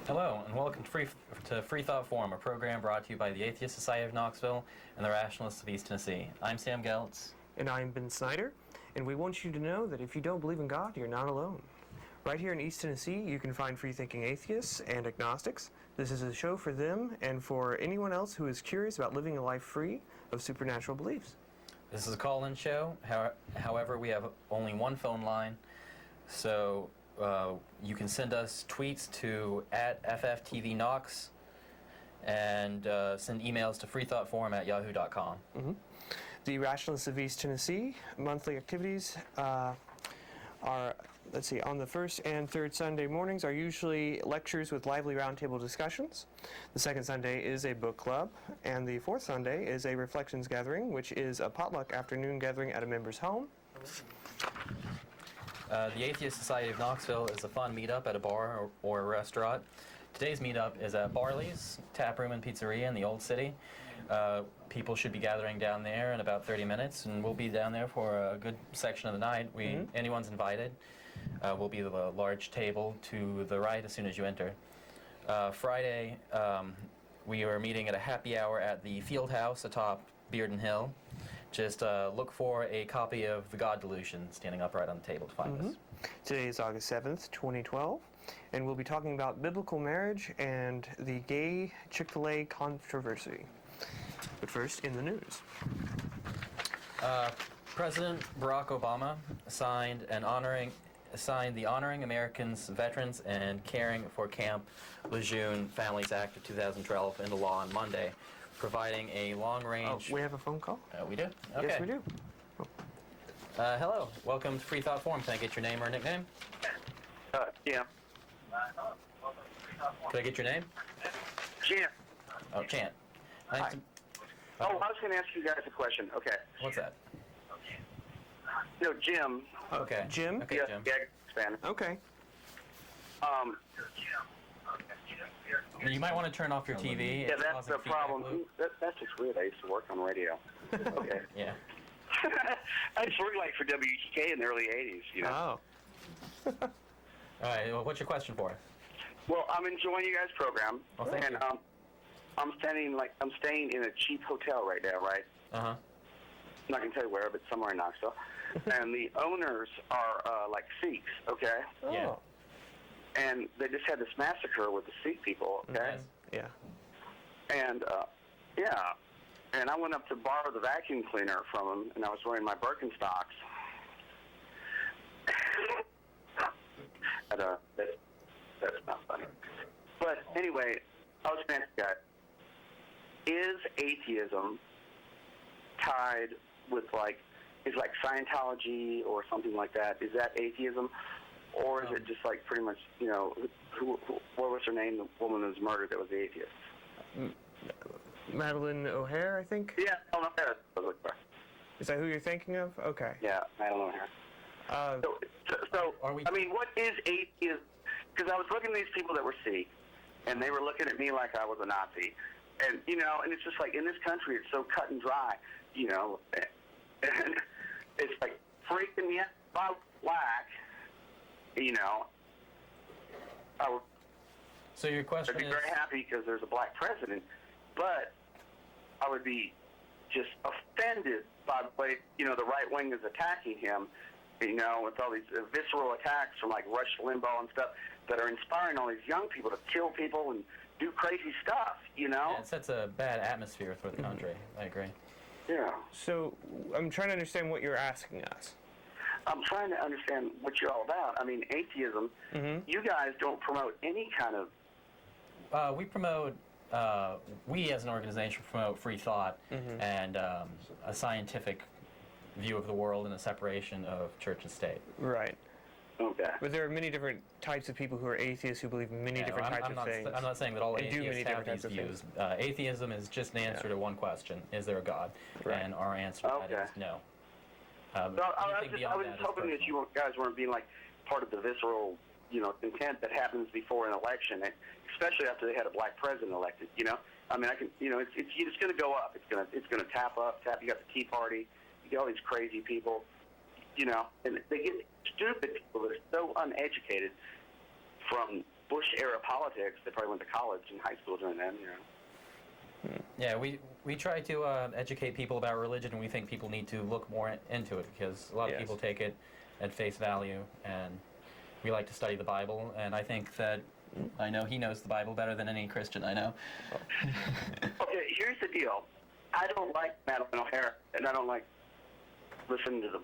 Hello, and welcome to Freethought Forum, a program brought to you by the Atheist Society of Knoxville and the Rationalists of East Tennessee. I'm Sam Geltz. And I'm Ben Snyder, and we want you to know that if you don't believe in God, you're not alone. Right here in East Tennessee, you can find free-thinking atheists and agnostics. This is a show for them and for anyone else who is curious about living a life free of supernatural beliefs. This is a call-in show. However, we have only one phone line, so you can send us tweets to @FFTVKnox and send emails to freethoughtforum@yahoo.com. Mm-hmm. The Rationalists of East Tennessee monthly activities are, on the first and third Sunday mornings are usually lectures with lively roundtable discussions. The second Sunday is a book club, and the fourth Sunday is a reflections gathering, which is a potluck afternoon gathering at a member's home. The Atheist Society of Knoxville is a fun meetup at a bar or a restaurant. Today's meetup is at Barley's Tap Room and Pizzeria in the Old City. People should be gathering down there in about 30 minutes, and we'll be down there for a good section of the night. Anyone's invited. We'll be the large table to the right as soon as you enter. Friday, we are meeting at a happy hour at the Field House atop Bearden Hill. Just look for a copy of The God Delusion standing upright on the table to find us. Today is August 7th, 2012, and we'll be talking about biblical marriage and the gay Chick-fil-A controversy. But first, in the news. President Barack Obama signed the Honoring Americans, Veterans, and Caring for Camp Lejeune Families Act of 2012 into law on Monday, providing a long-range... Oh, we have a phone call? We do? Okay. Yes, we do. Hello. Welcome to Freethought Forum. Can I get your name or nickname? Yeah. Can I get your name? Jim. Oh, Chant. Nice to... I was going to ask you guys a question. Okay. What's that? No, Jim. Okay. Jim? Okay, Yeah, Jim. yeah, fan. Okay. You might want to turn off your TV. Yeah, It's that's causing the feedback problem. loop. That's just weird. I used to work on radio. Okay. Yeah. I used to work like for WGK in the early 80s, you know. Oh. All right. Well, what's your question for us? Well, I'm enjoying you guys' program. Well, thank and you. I'm staying in a cheap hotel right now, right? Uh-huh. I'm not going to tell you where, but somewhere in Knoxville. And the owners are like Sikhs, okay? Oh. Yeah. And they just had this massacre with the Sikh people, okay? Yes. Yeah. And, yeah. And I went up to borrow the vacuum cleaner from him, and I was wearing my Birkenstocks. That's not funny. But anyway, I was going to ask you guys, is atheism tied with, is Scientology or something like that? Is that atheism? Or is it just pretty much, what was her name, the woman who was murdered that was the atheist? Madeline O'Hare, I think? Yeah, I don't know. Is that who you're thinking of? Okay. Yeah, Madeline O'Hare. I mean, what is atheism? Because I was looking at these people that were Sikh, and they were looking at me like I was a Nazi. And, and it's just in this country, it's so cut and dry, and it's freaking me out. If I was black, So your question I'd be is... very happy because there's a black president, but I would be just offended by the way, the right wing is attacking him, with all these visceral attacks from Rush Limbaugh and stuff that are inspiring all these young people to kill people and do crazy stuff, Yeah, it sets a bad atmosphere for the country. I agree. Yeah. So I'm trying to understand what you're asking us. I'm trying to understand what you're all about. I mean, atheism, you guys don't promote any kind of... We promote... we as an organization promote free thought and a scientific view of the world and a separation of church and state. Right. Okay. But there are many different types of people who are atheists who believe many different types of things. I'm not saying that all and do many atheists have these different views. Atheism is just an answer to one question: is there a God? Right. And our answer to that is no. I was just hoping that you guys weren't being part of the visceral, intent that happens before an election, especially after they had a black president elected. I mean, it's going to go up. It's going to tap up. You got the Tea Party. You get all these crazy people. And they get stupid people that are so uneducated from Bush era politics. They probably went to college and high school during then. Yeah, we try to educate people about religion, and we think people need to look more into it because a lot of Yes. people take it at face value, and we like to study the Bible, and I think that I know he knows the Bible better than any Christian I know. Okay, here's the deal. I don't like Madeline O'Hara, and I don't like listening to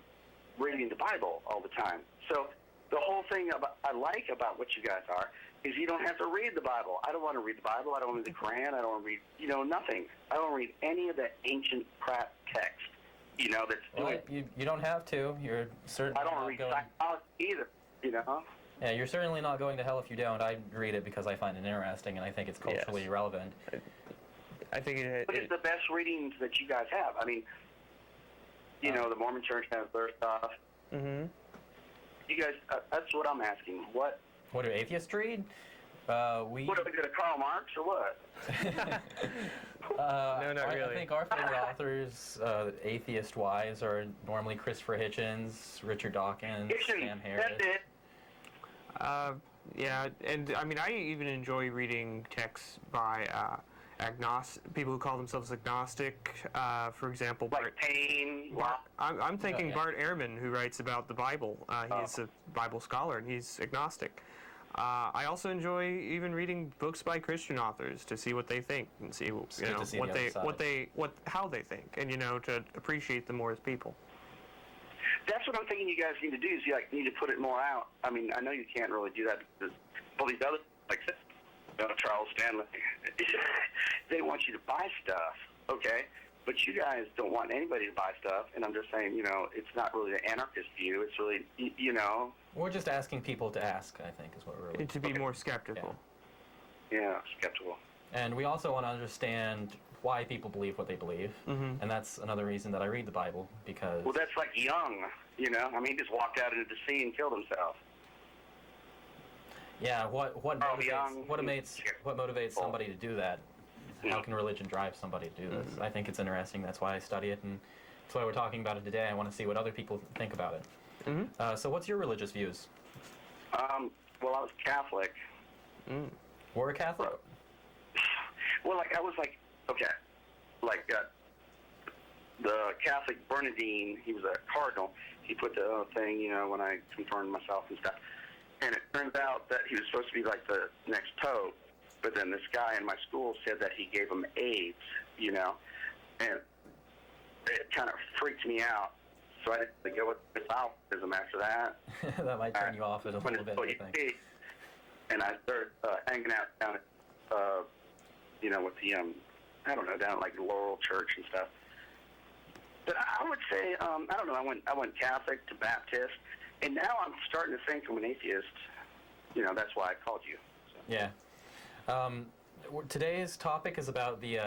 reading the Bible all the time. So the whole thing I like about what you guys are is you don't have to read the Bible. I don't want to read the Bible. I don't want to read the Quran. I don't want to read, nothing. I don't read any of the ancient crap text, that's Well, doing. you don't have to. You're certainly I don't not read going. psychology either, Yeah, you're certainly not going to hell if you don't. I read it because I find it interesting and I think it's culturally Yes. relevant. I think What is the best readings that you guys have? I mean, the Mormon Church has their stuff. Mm-hmm. You guys, that's what I'm asking. What do atheists read? We. are we going to Karl Marx or what? No, not really. I think our favorite authors, atheist-wise, are normally Christopher Hitchens, Richard Dawkins, Sam Harris. That's it. Yeah, and I mean, I even enjoy reading texts by people who call themselves agnostic. For example, Like Payne. I'm thinking yeah. Bart Ehrman, who writes about the Bible. He's a Bible scholar, and he's agnostic. I also enjoy even reading books by Christian authors to see what they think and see good to see the other side. how they think, and to appreciate them more as people. That's what I'm thinking you guys need to do is you need to put it more out. I mean, I know you can't really do that because all these other, like Charles Stanley, they want you to buy stuff, okay? But you guys don't want anybody to buy stuff, and I'm just saying, it's not really the anarchist view. It's really, We're just asking people to ask, I think, is what we're really. To be more skeptical. Yeah, skeptical. And we also want to understand why people believe what they believe, and that's another reason that I read the Bible, because... Well, that's like Young, I mean, he just walked out into the sea and killed himself. Yeah, what Young, motivates somebody to do that? How can religion drive somebody to do this? I think it's interesting. That's why I study it, and that's why we're talking about it today. I want to see what other people think about it. So what's your religious views? Well, I was Catholic. Were a Catholic? Well, I was the Catholic Bernardine, he was a cardinal. He put the thing, when I confirmed myself and stuff. And it turns out that he was supposed to be like the next pope, but then this guy in my school said that he gave him AIDS, and it kind of freaked me out. So I didn't go with Catholicism after that. That might turn you off a little bit, I think. And I started hanging out down at, with the, down at like Laurel Church and stuff. But I would say, I don't know, I went Catholic to Baptist, and now I'm starting to think I'm an atheist. That's why I called you. So. Yeah. Today's topic is about the,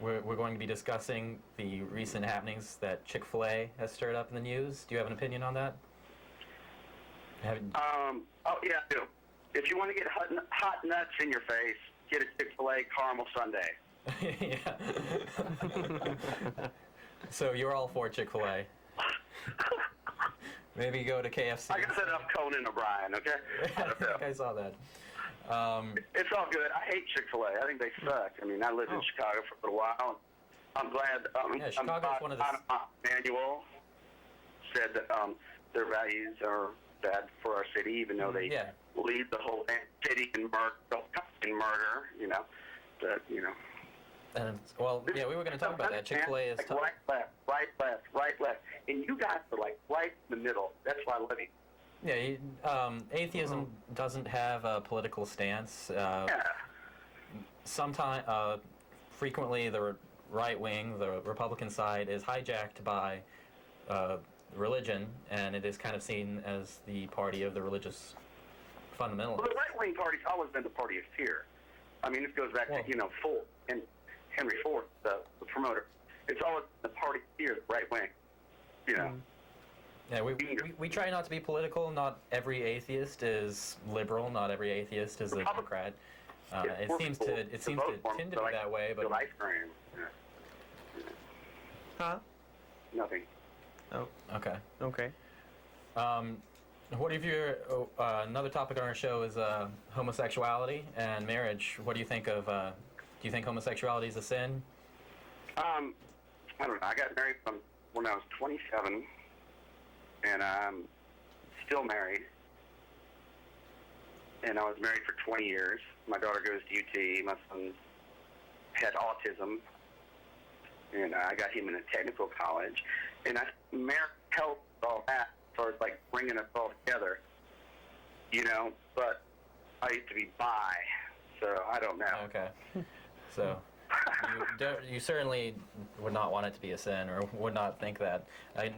we're going to be discussing the recent happenings that Chick-fil-A has stirred up in the news. Do you have an opinion on that? Oh, yeah, I do. If you want to get hot nuts in your face, get a Chick-fil-A caramel sundae. Yeah. So you're all for Chick-fil-A. Maybe go to KFC. I can set up Conan O'Brien, okay? I think I saw that. It's all good. I hate Chick-fil-A. I think they suck. I mean, I lived in Chicago for a little while. I'm glad. Yeah, Chicago's one of the... Manual said that their values are bad for our city, even though they lead the whole city in murder, But, And, well, yeah, we were going to talk about that. Chick-fil-A is tough. Right, left. And you guys are like right in the middle. That's why I love you. Yeah, atheism doesn't have a political stance. Sometimes, frequently, the right wing, the Republican side, is hijacked by religion, and it is kind of seen as the party of the religious fundamentalists. Well, the right-wing party's always been the party of fear. I mean, this goes back to, Ford and Henry Ford, the promoter. It's always the party of fear, the right wing, Yeah, we try not to be political. Not every atheist is liberal. Not every atheist is a Democrat. It seems to tend to be that way, but ice cream. Huh? Nothing. Oh, okay. okay. What if you're, another topic on our show is homosexuality and marriage. What do you think of, do you think homosexuality is a sin? I don't know. I got married when I was 27, and I'm still married. And I was married for 20 years. My daughter goes to UT. My son had autism, and I got him in a technical college. And marriage helped all that as far as like bringing us all together, you know. But I used to be bi, so I don't know. Okay. So you certainly would not want it to be a sin, or would not think that. I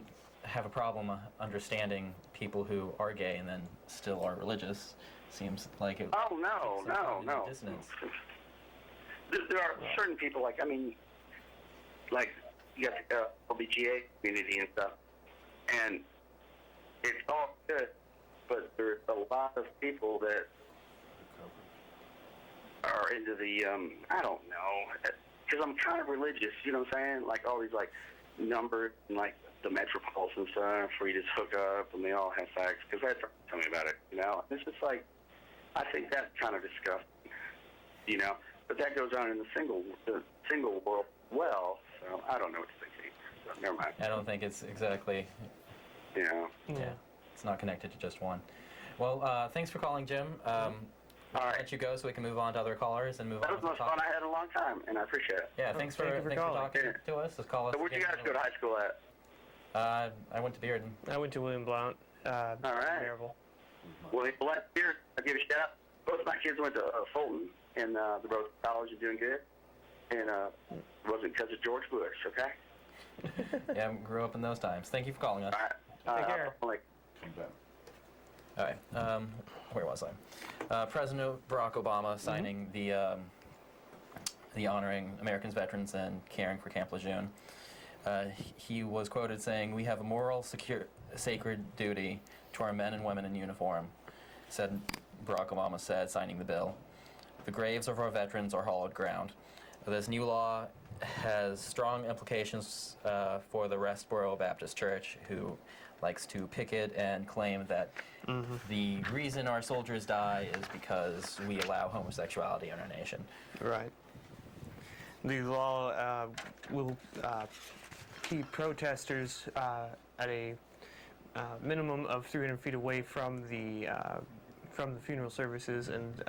have a problem understanding people who are gay and then still are religious. Seems like it. Oh no. Dissonance. There are certain people, like, I mean, like, you got the LBGA community and stuff, and it's all good, but there's a lot of people that are into the, I don't know, because I'm kind of religious, you know what I'm saying? Like, all these, like, numbers and, like, the Metropolitan stuff where you just hook up and they all have sex, because that's tell me about it, you know? It's just like, I think that's kind of disgusting, you know? But that goes on in the single world well, so I don't know what to think. So never mind. I don't think it's exactly. Yeah. Yeah. It's not connected to just one. Well, thanks for calling, Jim. All right. Let you go so we can move on to other callers and move That on was to the most fun I had in a long time, and I appreciate it. Yeah, thanks for thank you for calling. talking to us. Just call us. So where'd you guys go to high school at? I went to Bearden. I went to William Blount. All right. Maryville. Well, last year, I'll give you a shout out. Both my kids went to Fulton, and they're both college and doing good. And it wasn't because of George Bush, okay? Yeah, grew up in those times. Thank you for calling us. All right. Take care. All right. Where was I? President Barack Obama signing the honoring Americans, veterans, and caring for Camp Lejeune. He was quoted saying, "We have a moral, sacred duty to our men and women in uniform," said Barack Obama said, signing the bill. "The graves of our veterans are hallowed ground." This new law has strong implications for the Westboro Baptist Church, who likes to picket and claim that the reason our soldiers die is because we allow homosexuality in our nation. Right. The law will keep protesters at a minimum of 300 feet away from the funeral services, and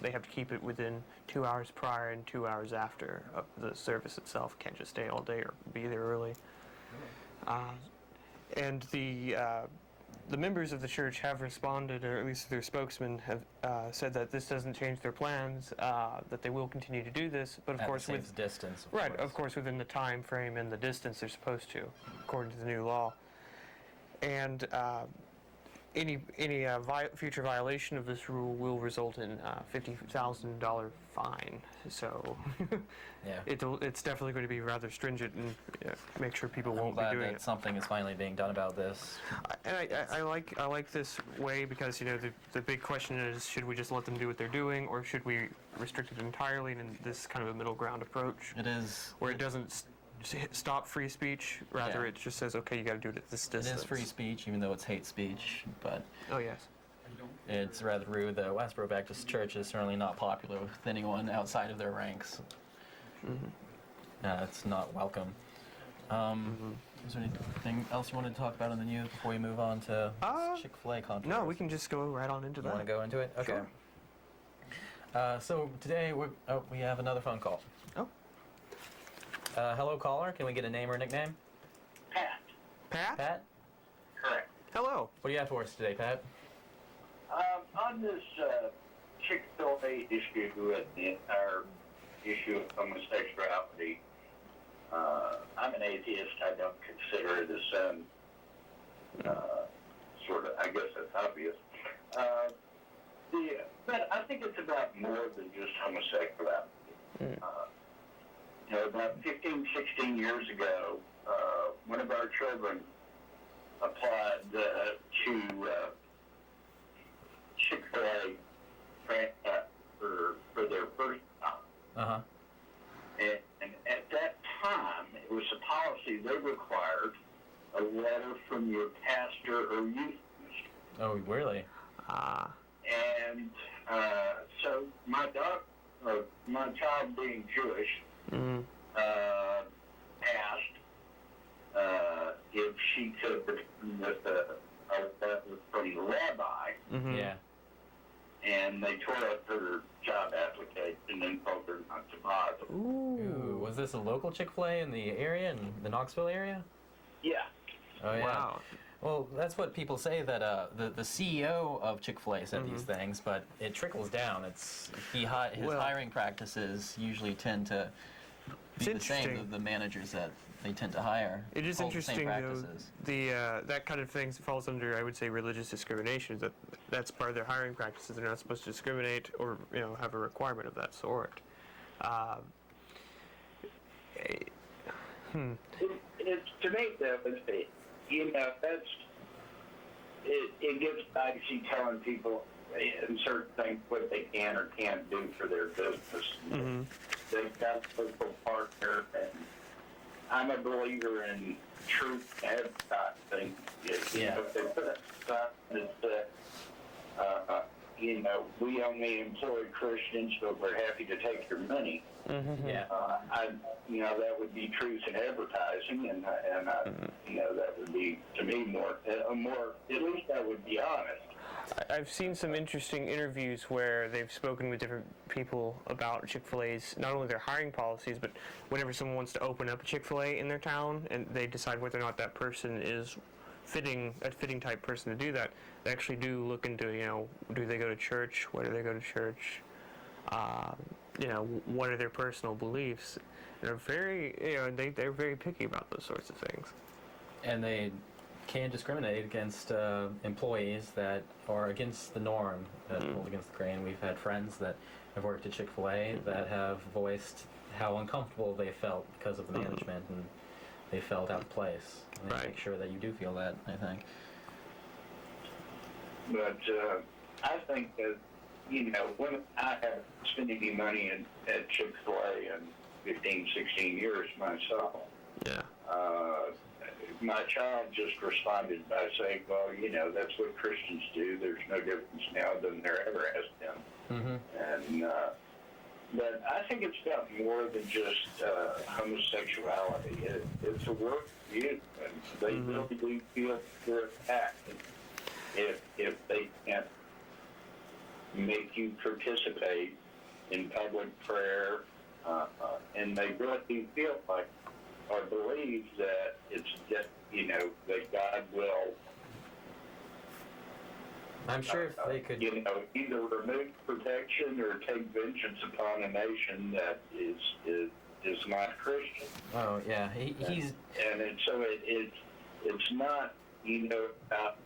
they have to keep it within 2 hours prior and 2 hours after of the service itself. Can't just stay all day or be there early. And the members of the church have responded, or at least their spokesman have said that this doesn't change their plans, that they will continue to do this, but of course with distance. Right, of course, within the time frame and the distance they're supposed to, according to the new law. And any future violation of this rule will result in a $50,000 fine. So Yeah. it's definitely going to be rather stringent and make sure people I'm won't be glad doing that it. something is finally being done about this. I like this way because the big question is, should we just let them do what they're doing, or should we restrict it entirely? And this is kind of a middle ground approach It is. where it doesn't stop free speech. Rather, Yeah. it just says, okay, you got to do it at this It distance. is free speech, even though it's hate speech, but Oh yes. it's rather rude. The Westboro Baptist Church is certainly not popular with anyone outside of their ranks. It's not welcome. Is there anything else you wanted to talk about in the news before we move on to Chick-fil-A controversy? No, we can just go right on into You that. want to go into it? Okay. Sure. So today we have another phone call. Oh. Hello, caller. Can we get a name or a nickname? Pat. Pat? Pat? Correct. Hello. What do you have for us today, Pat? On this Chick-fil-A issue and the entire issue of homosexuality, I'm an atheist. I don't consider it a sin. Sort of, I guess that's obvious. But I think it's about more than just homosexuality. About 15, 16 years ago, one of our children applied to Chick-fil-A for their first time. Uh-huh. And at that time, it was a policy they required a letter from your pastor or youth minister. Oh, really? And so my child being Jewish, asked if she could return with a letter from the rabbi, Yeah. and they tore up her job application and told her not to bother. Ooh, was this a local Chick-fil-A in the area, in the Knoxville area? Yeah. Oh, yeah. Wow. Well, that's what people say, that the CEO of Chick-fil-A said these things, but it trickles down. His hiring practices usually tend to be the same. interesting. The managers that they tend to hire. It is follow the same interesting, though, practices. that kind of thing falls under, I would say, religious discrimination. That's part of their hiring practices. They're not supposed to discriminate or have a requirement of that sort. It's to me, though, it gets dicey telling people in certain things what they can or can't do for their business. They've got a social partner, and I'm a believer in truth advertising. If they put a sign that says, we only employ Christians, but we're happy to take your money. Yeah. That would be truth in advertising, and that would be, to me, more, at least that would be honest. I've seen some interesting interviews where they've spoken with different people about Chick-fil-A's, not only their hiring policies, but whenever someone wants to open up a Chick-fil-A in their town and they decide whether or not that person is a fitting type person to do that, they actually do look into, do they go to church? Where do they go to church? What are their personal beliefs? They're very, they're very picky about those sorts of things. And they can discriminate against employees that are against the norm, that hold against the grain. We've had friends that have worked at Chick-fil-A that have voiced how uncomfortable they felt because of the management, and they felt out of place. And they make sure that you do feel that, I think. But I think that, when I haven't spent any money at Chick-fil-A in 15, 16 years myself, my child just responded by saying, well, that's what Christians do. There's no difference now than there ever has been. And but I think it's about more than just homosexuality. It's a work view, and they really do feel they're attacked if they can't make you participate in public prayer, and they really do feel like or believe that it's just, that God will. I'm sure if they could, either remove protection or take vengeance upon a nation that is not Christian. Oh yeah, he's. And it's not about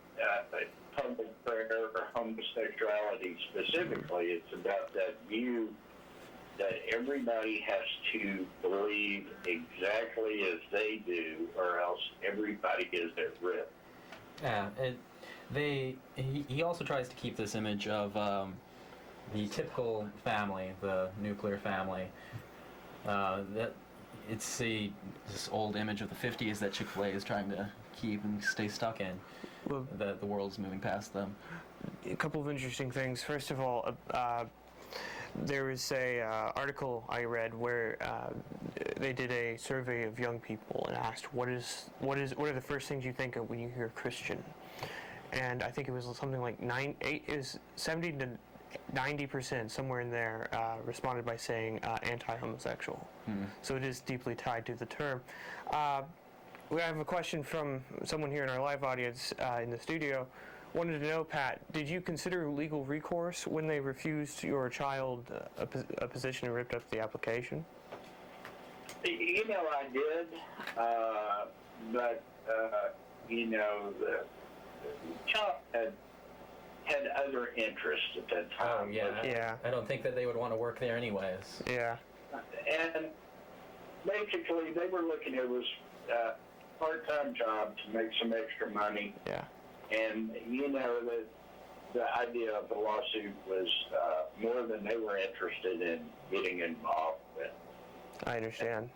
public prayer or homosexuality specifically. It's about that view that everybody has to believe exactly as they do, or else everybody is at risk. Yeah, he also tries to keep this image of the typical family, the nuclear family. That it's this old image of the 50s that Chick-fil-A is trying to keep and stay stuck in. Well, the world's moving past them. A couple of interesting things. First of all, there was a article I read where they did a survey of young people and asked what are the first things you think of when you hear Christian, and I think it was something like 70 to 90%, somewhere in there, responded by saying anti-homosexual. So it is deeply tied to the term. We have a question from someone here in our live audience in the studio. Wanted to know, Pat, did you consider legal recourse when they refused your child a position and ripped up the application? I did, but the child had other interests at that time. Oh yeah. I don't think that they would want to work there anyways. Yeah. And basically, they were looking at was a part-time job to make some extra money. Yeah. And, the idea of the lawsuit was more than they were interested in getting involved with. I understand.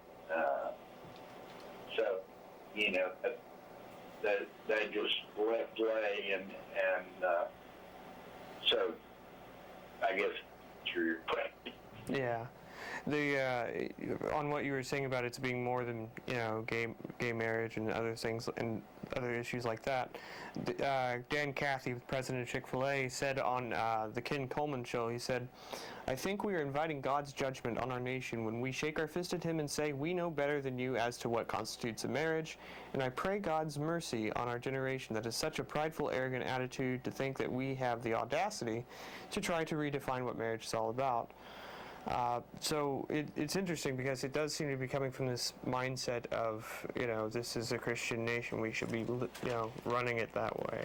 So, that just left lay, and So, I guess through your question. Yeah. On what you were saying about it being more than gay marriage and other things and other issues like that, Dan Cathy, president of Chick-fil-A, said on the Ken Coleman show, he said, "I think we are inviting God's judgment on our nation when we shake our fist at him and say we know better than you as to what constitutes a marriage, and I pray God's mercy on our generation that has such a prideful, arrogant attitude to think that we have the audacity to try to redefine what marriage is all about." So it's interesting because it does seem to be coming from this mindset of, this is a Christian nation, we should be, running it that way.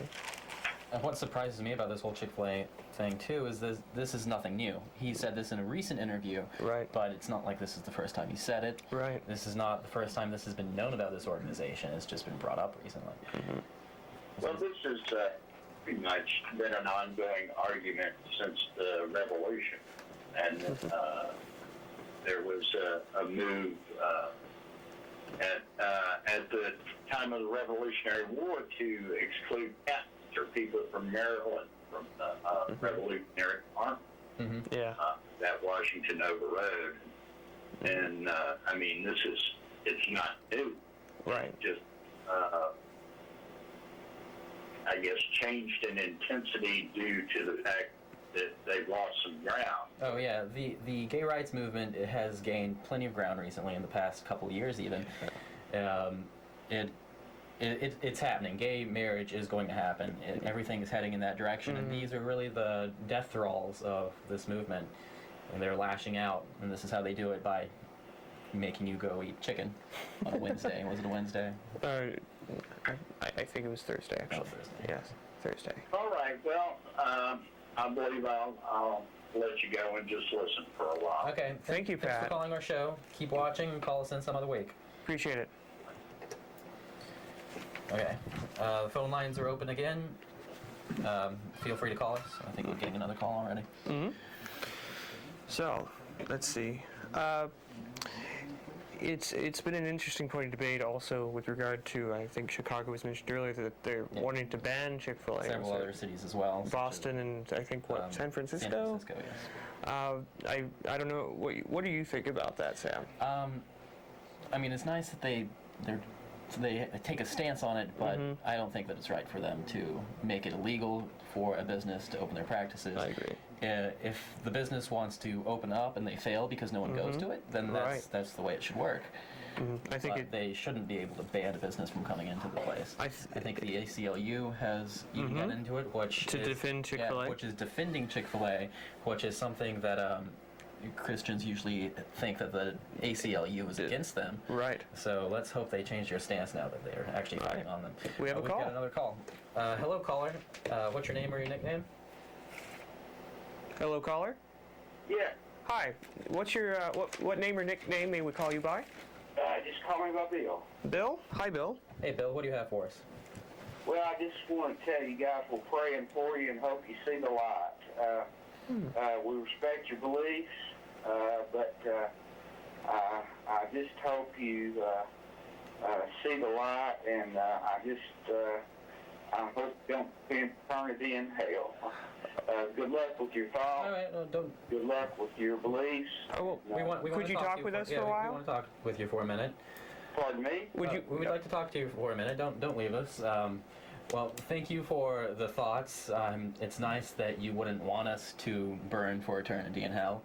And what surprises me about this whole Chick-fil-A thing, too, is this is nothing new. He said this in a recent interview, Right. But it's not like this is the first time he said it. Right. This is not the first time this has been known about this organization. It's just been brought up recently. Mm-hmm. Well, this has pretty much been an ongoing argument since the Revolution. And there was a move at the time of the Revolutionary War to exclude Catholics or people from Maryland from the Revolutionary Army Mm-hmm. Yeah. that Washington overrode. And I mean, it's not new. Right. Just I guess changed in intensity due to the fact that they've lost some ground. Oh yeah, the gay rights movement, it has gained plenty of ground recently in the past couple of years even. It's happening. Gay marriage is going to happen. Everything is heading in that direction, and these are really the death thralls of this movement. And they're lashing out, and this is how they do it, by making you go eat chicken on a Wednesday. Was it a Wednesday? I think it was Thursday, actually. Oh, Thursday. Yes, Thursday. All right. Well, I believe I'll let you go and just listen for a while. Okay. Thank you, Thanks Pat. for calling our show. Keep watching and call us in some other week. Appreciate it. Okay. The phone lines are open again. Feel free to call us. I think we're getting another call already. Mm-hmm. So, let's see. It's been an interesting point of debate also with regard to, I think Chicago was mentioned earlier, that they're wanting to ban Chick-fil-A. Several other cities as well. such Boston and I think, as, San Francisco? San Francisco, yes. I don't know, what do you think about that, Sam? I mean, it's nice that they take a stance on it, but I don't think that it's right for them to make it illegal for a business to open their practices. I agree. If the business wants to open up and they fail because no one goes to it, then that's the way it should work. I think But they shouldn't be able to ban a business from coming into the place. I think the ACLU has even gotten into it, which to is, defend Chick-fil-A? yeah, which is defending Chick-fil-A, which is something that Christians usually think that the ACLU is against them. Right. So let's hope they change their stance now that they're actually fighting on them. We have a call. We've got another call. Hello, caller. What's your name or your nickname? Hello, caller? Yeah. Hi. What's your, what name or nickname may we call you by? Just call me by Bill. Bill? Hi, Bill. Hey, Bill, what do you have for us? Well, I just want to tell you guys we're praying for you and hope you see the light. We respect your beliefs, but I just hope you see the light, and I hope you don't spend eternity in hell. Good luck with your thoughts. All right, no, don't. Good luck with your beliefs. Oh, We want Could to you talk to with us yeah, for a while? We want to talk with you for a minute. Pardon me? Would you? We would like to talk to you for a minute. Don't leave us. Well, thank you for the thoughts. It's nice that you wouldn't want us to burn for eternity in hell.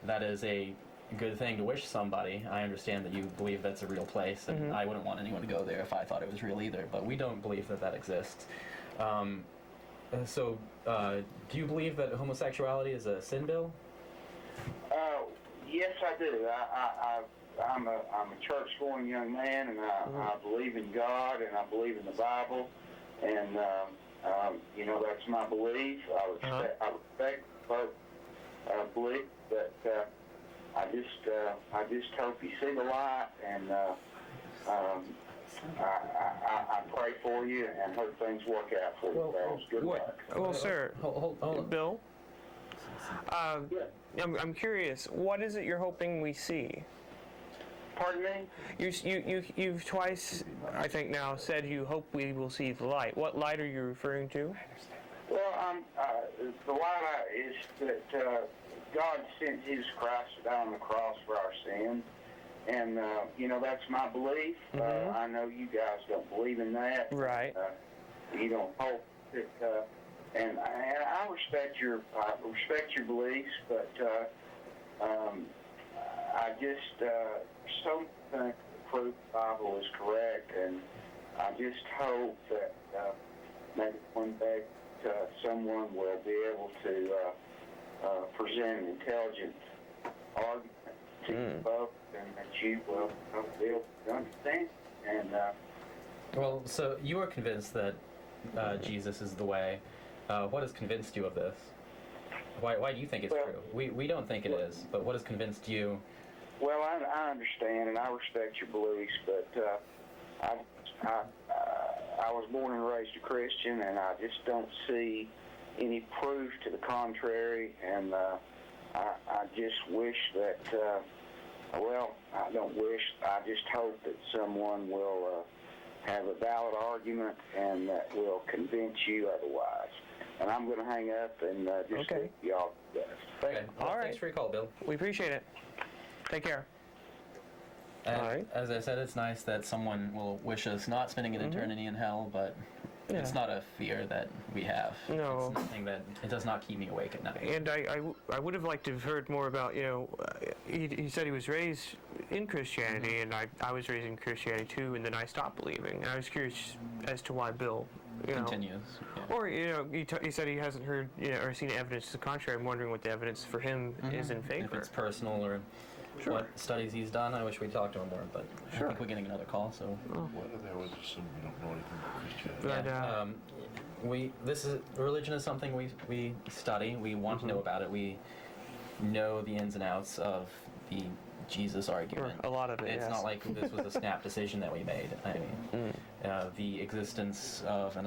That is a good thing to wish somebody. I understand that you believe that's a real place, and I wouldn't want anyone to go there if I thought it was real either, but we don't believe that exists. So, do you believe that homosexuality is a sin, Bill? Yes, I do. I'm a church-going young man, and I believe in God, and I believe in the Bible, and that's my belief. I respect both beliefs, but I just hope you see the light, and I pray for you and hope things work out for you, guys. Good luck. Well, sir, Hold on. Bill, I'm curious. What is it you're hoping we see? Pardon me? You've twice, I think now, said you hope we will see the light. What light are you referring to? Well, the lie is that God sent Jesus Christ to die on the cross for our sins. And, that's my belief. I know you guys don't believe in that. Right. You don't hope that, and I respect your beliefs, but I just don't think the proof Bible is correct, and I just hope that maybe one day someone will be able to present an intelligent argument to you both, and that you will be able to understand. And Well, so you are convinced that Jesus is the way. What has convinced you of this? Why do you think it's true? We don't think it is, but what has convinced you? well, I understand and I respect your beliefs, but I was born and raised a Christian, and I just don't see any proof to the contrary. And I just wish that, I don't wish, I just hope that someone will have a valid argument and that will convince you otherwise. And I'm going to hang up and just Okay. leave y'all to the best. Okay. Well, All right. Thanks for your call, Bill. We appreciate it. Take care. And All right. as I said, it's nice that someone will wish us not spending an eternity in hell, but it's Yeah. not a fear that we have. No. It's nothing that, it does not keep me awake at night. And I would have liked to have heard more about, he said he was raised in Christianity, and I was raised in Christianity too, and then I stopped believing. And I was curious as to why Bill, Continues. Yeah. Or, he said he hasn't heard, or seen evidence to the contrary. I'm wondering what the evidence for him is in If favor. it's personal or Sure. what studies he's done, I wish we'd talked to him more, but Sure. I think we're getting another call, so. Whether there was assume we don't know anything about Christianity. But, Religion is something we study. We want to know about it. We know the ins and outs of the Jesus argument. a lot of it, It's yes. not like this was a snap decision that we made. I mean, the existence of an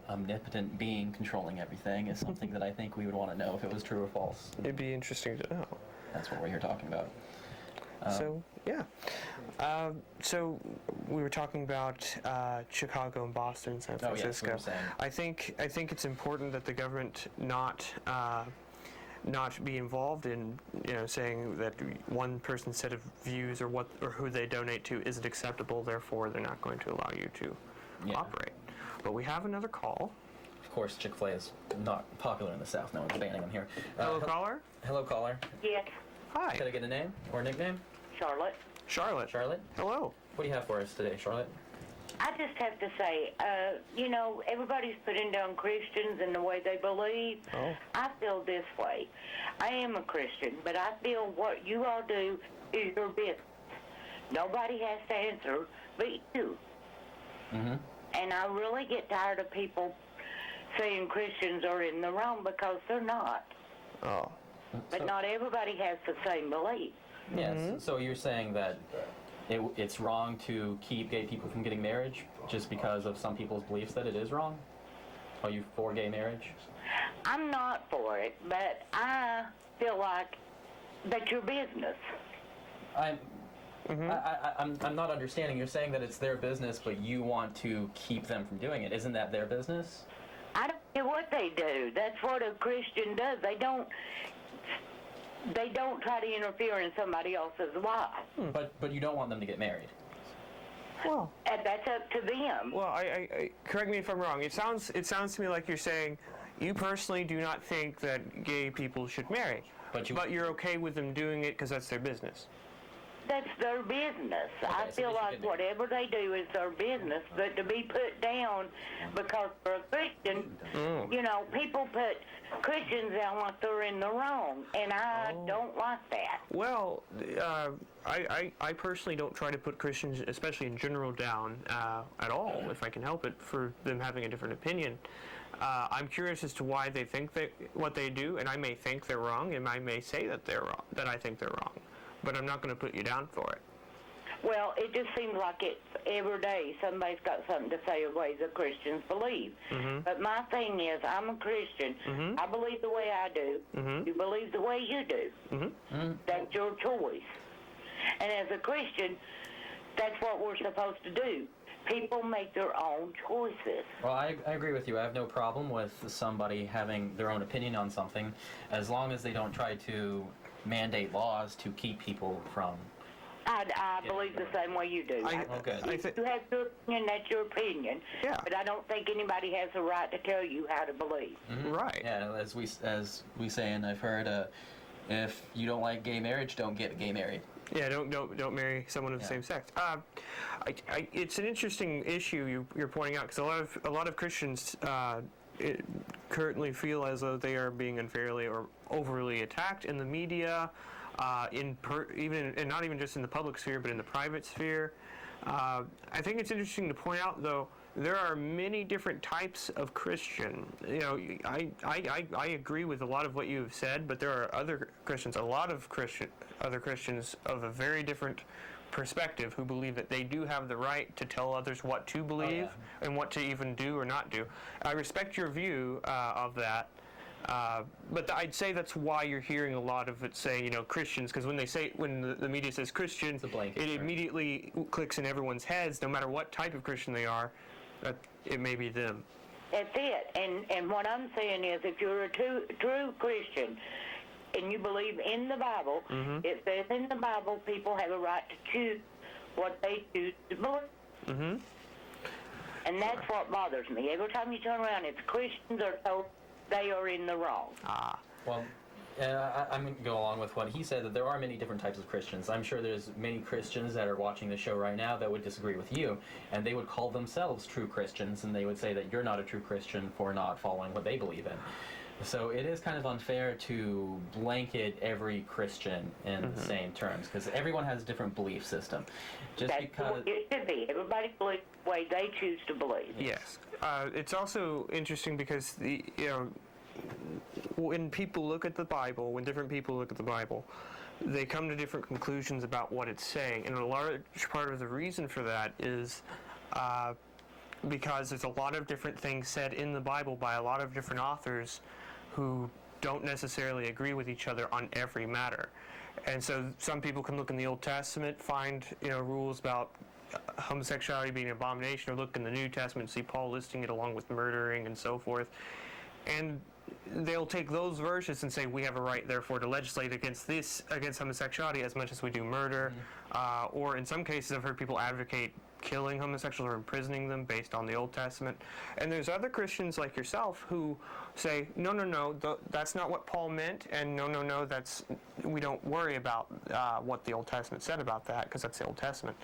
omnipotent being controlling everything is something that I think we would want to know if it was true or false. it'd be interesting to know. That's what we're here talking about. So, yeah. So we were talking about Chicago and Boston, San Oh, yes, we Francisco. were saying. I think it's important that the government not be involved in saying that one person's set of views or who they donate to isn't acceptable. Therefore, they're not going to allow you to Yeah. operate. But we have another call. Of course, Chick-fil-A is not popular in the South. No one's banning them here. Hello, caller. Hello, caller. Yes, Hi, Can I get a name or a nickname? Charlotte. Charlotte. Charlotte? Hello. What do you have for us today, Charlotte? I just have to say, everybody's putting down Christians and the way they believe. Oh. I feel this way. I am a Christian, but I feel what you all do is your business. Nobody has to answer but you. Mm-hmm. And I really get tired of people saying Christians are in the wrong because they're not. Oh. But not everybody has the same belief. Yes. So you're saying that it's wrong to keep gay people from getting marriage just because of some people's beliefs that it is wrong? Are you for gay marriage? I'm not for it, but I feel like that's your business. I'm not understanding. You're saying that it's their business, but you want to keep them from doing it. Isn't that their business? I don't care what they do. That's what a Christian does. They don't try to interfere in somebody else's life. But you don't want them to get married. Well. And that's up to them. Well, I correct me if I'm wrong. It sounds to me like you're saying you personally do not think that gay people should marry, But you're okay with them doing it because that's their business. That's their business. I so feel they should like get married. whatever they do is their business, but to be put down because they're a Christian, people put Christians down like they're in the wrong, and I don't like that. Well, I personally don't try to put Christians, especially in general, down at all, if I can help it, for them having a different opinion. I'm curious as to why they think what they do, and I may think they're wrong, and I may say that they're wrong, that I think they're wrong. But I'm not going to put you down for it. Well, it just seems like it's every day somebody's got something to say of ways that Christians believe. Mm-hmm. But my thing is, I'm a Christian. Mhm. I believe the way I do. Mhm. You believe the way you do. Mm-hmm. That's your choice. And as a Christian, that's what we're supposed to do. People make their own choices. Well, I agree with you. I have no problem with somebody having their own opinion on something, as long as they don't try to mandate laws to keep people from. I believe the same way you do. Okay. You have your opinion, that's your opinion. Yeah. But I don't think anybody has the right to tell you how to believe. Mm-hmm. Right. Yeah, as we say, and I've heard, if you don't like gay marriage, don't get gay married. Yeah, don't marry someone of the same sex. It's an interesting issue you're pointing out, because a lot of Christians currently feel as though they are being unfairly or overly attacked in the media, and not even just in the public sphere, but in the private sphere. I think it's interesting to point out, though, there are many different types of Christian. You know, I agree with a lot of what you have said, but there are other Christians, other Christians of a very different perspective, who believe that they do have the right to tell others what to believe and what to even do or not do. I respect your view of that. But I'd say that's why you're hearing a lot of it saying, you know, Christians, because when the media says Christian, it immediately clicks in everyone's heads, no matter what type of Christian they are, that it may be them. That's it. And what I'm saying is, if you're a true Christian and you believe in the Bible, it says in the Bible people have a right to choose what they choose to believe. Mm-hmm. And that's what bothers me. Every time you turn around, it's Christians are told they are in the wrong. Well, I'm going to go along with what he said, that there are many different types of Christians. I'm sure there's many Christians that are watching the show right now that would disagree with you, and they would call themselves true Christians, and they would say that you're not a true Christian for not following what they believe in. So it is kind of unfair to blanket every Christian in the same terms, because everyone has a different belief system. That's what it should be. Everybody believes the way they choose to believe. Yes. It's also interesting because when people look at the Bible, when different people look at the Bible, they come to different conclusions about what it's saying. And a large part of the reason for that is because there's a lot of different things said in the Bible by a lot of different authors who don't necessarily agree with each other on every matter. And so some people can look in the Old Testament, find rules about homosexuality being an abomination, or look in the New Testament, see Paul listing it along with murdering and so forth. And they'll take those verses and say, we have a right, therefore, to legislate against homosexuality as much as we do murder. Or in some cases, I've heard people advocate killing homosexuals or imprisoning them based on the Old Testament. And there's other Christians like yourself who say, no, that's not what Paul meant, and no, we don't worry about what the Old Testament said about that, because that's the Old Testament.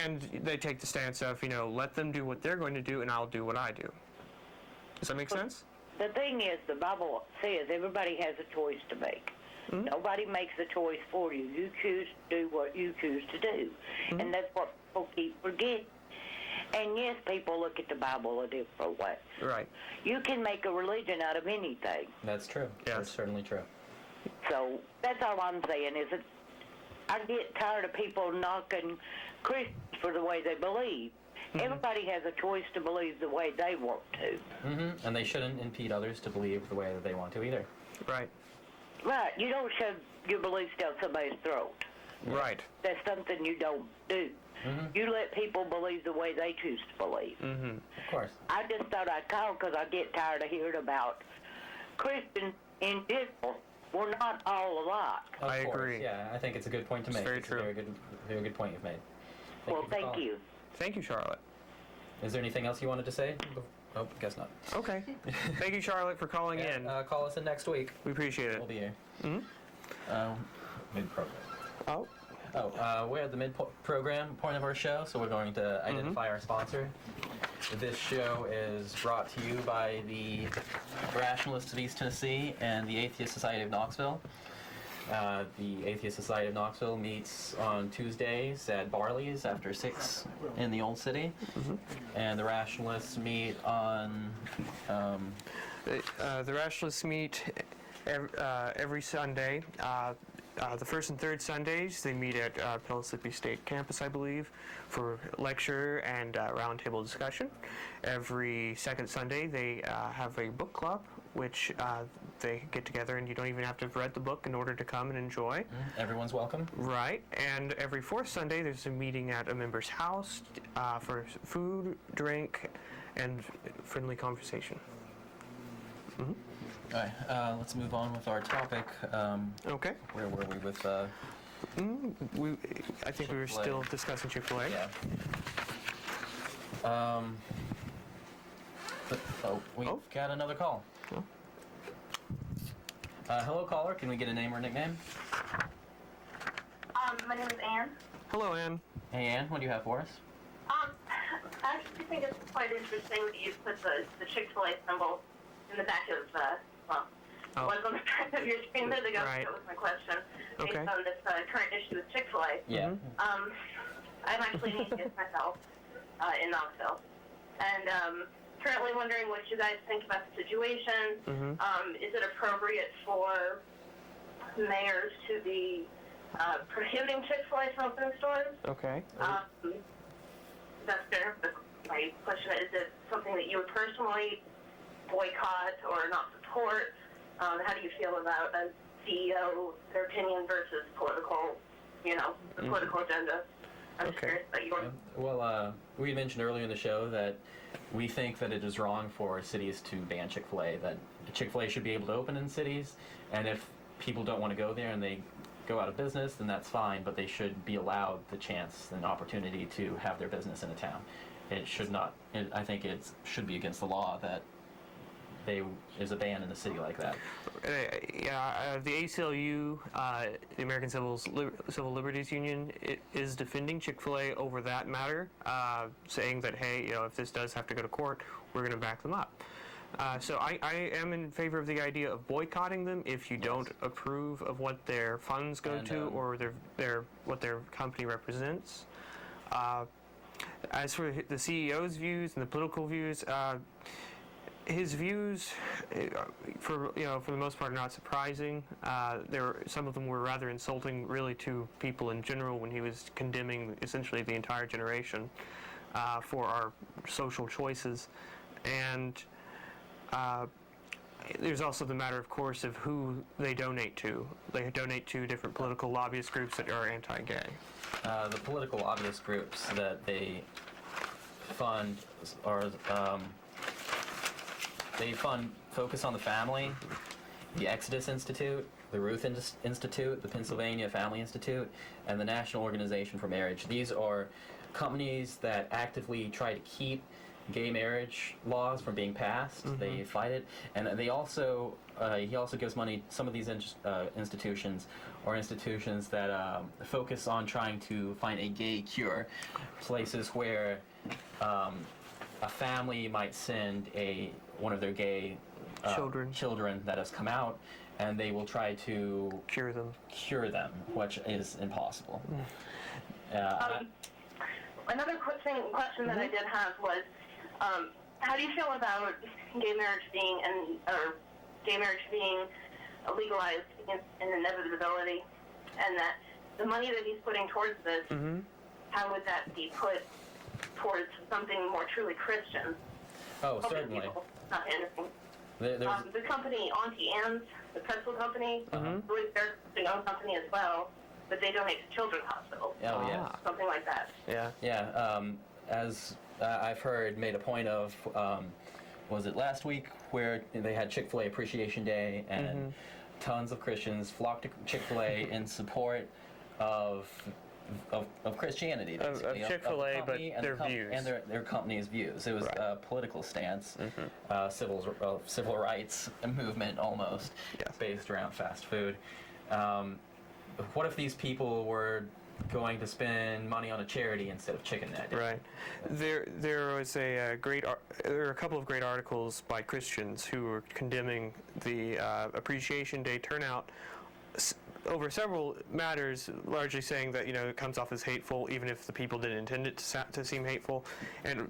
And they take the stance of, let them do what they're going to do, and I'll do what I do. Does that make sense? The thing is, the Bible says everybody has a choice to make. Mm-hmm. Nobody makes a choice for you. You choose to do what you choose to do. Mm-hmm. And that's what people keep forgetting. And yes, people look at the Bible a different way. Right. You can make a religion out of anything. That's true. Yes. That's certainly true. So that's all I'm saying is that I get tired of people knocking Christians for the way they believe. Mm-hmm. Everybody has a choice to believe the way they want to. Mm-hmm. And they shouldn't impede others to believe the way that they want to either. Right. Right. You don't shove your beliefs down somebody's throat. Right. That's something you don't do. Mm-hmm. You let people believe the way they choose to believe. Mm-hmm. Of course. I just thought I'd call because I get tired of hearing about Christians in general. We're not all alike. I agree. Yeah, I think it's a good point to make. It's very it's true. A very good point you've made. Thank you. Thank you, Charlotte. Is there anything else you wanted to say? Oh, guess not. Okay. Thank you, Charlotte, for calling in. Call us in next week. We appreciate it. We'll be here. Mm-hmm. Mid-program. We're at the mid-program point of our show, so we're going to identify our sponsor. This show is brought to you by the Rationalists of East Tennessee and the Atheist Society of Knoxville. The Atheist Society of Knoxville meets on Tuesdays at Barley's after 6 in the Old City. Mm-hmm. And the Rationalists meet on... The Rationalists meet every Sunday. The first and third Sundays, they meet at Pellissippi State Campus, I believe, for lecture and roundtable discussion. Every second Sunday, they have a book club which they get together, and you don't even have to have read the book in order to come and enjoy. Everyone's welcome. Right, and every fourth Sunday there's a meeting at a member's house for food, drink, and friendly conversation. All right, let's move on with our topic. Okay. Where were we with? I think we were Chick-fil-A. still discussing Chick-fil-A. Yeah. We've got another call. Oh. Hello, caller. Can we get a name or a nickname? My name is Anne. Hello, Ann. Hey, Ann. What do you have for us? I actually think it's quite interesting that you put the Chick-fil-A symbol in the back of, it was on the back of your screen a minute ago. Right. That was my question. Okay. Based on this current issue with Chick-fil-A. Yeah. I'm actually an atheist myself in Knoxville. And currently wondering what you guys think about the situation. Is it appropriate for mayors to be prohibiting Chick-fil-A from opening stores? Okay. That's fair. But my question is it something that you would personally boycott or not support? How do you feel about a CEO, their opinion versus political, the political agenda? I'm just curious about yours. Well, we mentioned earlier in the show that we think that it is wrong for cities to ban Chick-fil-A, that Chick-fil-A should be able to open in cities, and if people don't want to go there and they go out of business, then that's fine, but they should be allowed the chance and opportunity to have their business in a town. It should not, I think it should be against the law that is a ban in a city like that. The ACLU, the American Civil Liberties Union, is defending Chick-fil-A over that matter, saying that, hey, if this does have to go to court, we're going to back them up. So I am in favor of the idea of boycotting them if you don't approve of what their funds go to or what their company represents. As for the CEO's views and the political views, his views, for the most part, are not surprising. Some of them were rather insulting, really, to people in general when he was condemning essentially the entire generation for our social choices. And there's also the matter, of course, of who they donate to. They donate to different political lobbyist groups that are anti-gay. The political lobbyist groups that they fund are they fund Focus on the Family, the Exodus Institute, the Ruth Institute, the Pennsylvania Family Institute, and the National Organization for Marriage. These are companies that actively try to keep gay marriage laws from being passed. They fight it, and they also he also gives money. Some of these institutions are institutions that focus on trying to find a gay cure, places where a family might send one of their gay children that has come out, and they will try to cure them, which is impossible. Another question that I did have was, how do you feel about gay marriage being legalized in inevitability, and that the money that he's putting towards this, how would that be put towards something more truly Christian? Oh, certainly. People, not anything. The company Auntie Anne's, the pretzel company, they're their own company as well, but they donate to children's hospitals. Oh, yeah. Something like that. Yeah. Yeah. As I've heard, made a point of, was it last week, where they had Chick-fil-A Appreciation Day, and tons of Christians flocked to Chick-fil-A in support of Christianity, basically. Of Chick-fil-A, but their views. And their company's views. It was a political stance, civil rights movement almost, based around fast food. What if these people were going to spend money on a charity instead of chicken that day? Right. There was there are a couple of great articles by Christians who were condemning the Appreciation Day turnout over several matters, largely saying that it comes off as hateful, even if the people didn't intend it to seem hateful.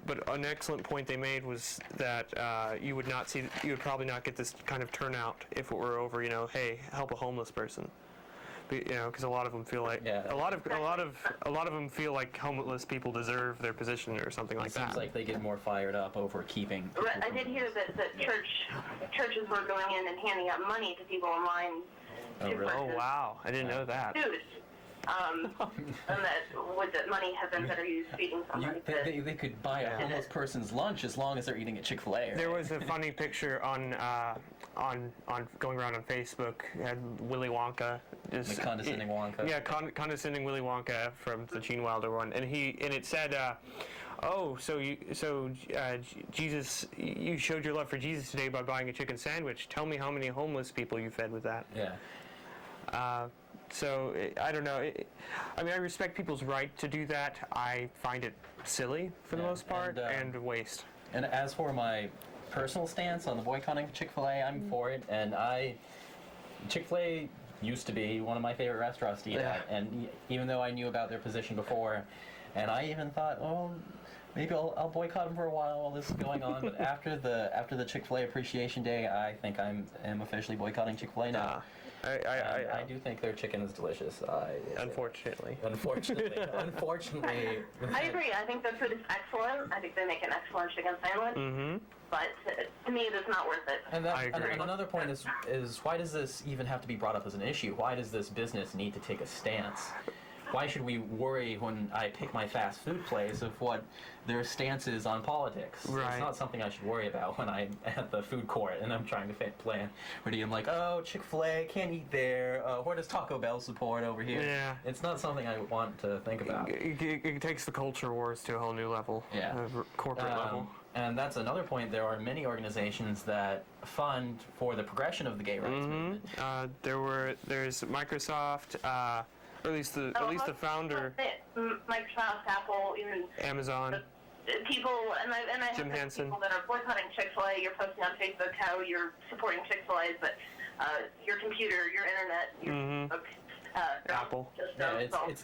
But an excellent point they made was that you would probably not get this kind of turnout if it were over, hey, help a homeless person. because a lot of them feel like a lot of them feel like homeless people deserve their position or something like It that. seems like they get more fired up over keeping. Right, I did hear that churches were going in and handing out money to people in line. Oh, to really? Oh purchase wow, I didn't know that. food. And that would that money have been better used feeding somebody. They could buy a homeless person's lunch as long as they're eating at Chick-fil-A. Right? There was a funny picture on going around on Facebook. It had Willy Wonka. The condescending Wonka. Yeah, condescending Willy Wonka from the Gene Wilder one, and it said, Jesus, you showed your love for Jesus today by buying a chicken sandwich. Tell me how many homeless people you fed with that. Yeah. I don't know. I respect people's right to do that. I find it silly for the most part and waste. And as for my personal stance on the boycotting of Chick-fil-A, I'm for it. And Chick-fil-A used to be one of my favorite restaurants to eat at. And even though I knew about their position before, and I even thought, maybe I'll boycott them for a while this is going on. But after the Chick-fil-A Appreciation Day, I think I am officially boycotting Chick-fil-A now. I do think their chicken is delicious. Unfortunately. Unfortunately. I agree. I think their food is excellent. I think they make an excellent chicken sandwich. Mm-hmm. But to me, it is not worth it. I agree. And another point is why does this even have to be brought up as an issue? Why does this business need to take a stance? Why should we worry when I pick my fast food place of what their stance is on politics? Right. It's not something I should worry about when I'm at the food court and I'm trying to plan. I'm like, Chick-fil-A, can't eat there. Where does Taco Bell support over here? Yeah. It's not something I want to think about. It takes the culture wars to a whole new level. Yeah. Corporate level. And that's another point. There are many organizations that fund for the progression of the gay rights movement. There's Microsoft. Or at least the founder. Microsoft, Apple, even Amazon. People, and I Jim have Henson. people that are boycotting Chick-fil-A. You're posting on Facebook how you're supporting Chick-fil-A, but your computer, your internet, your Facebook, Apple.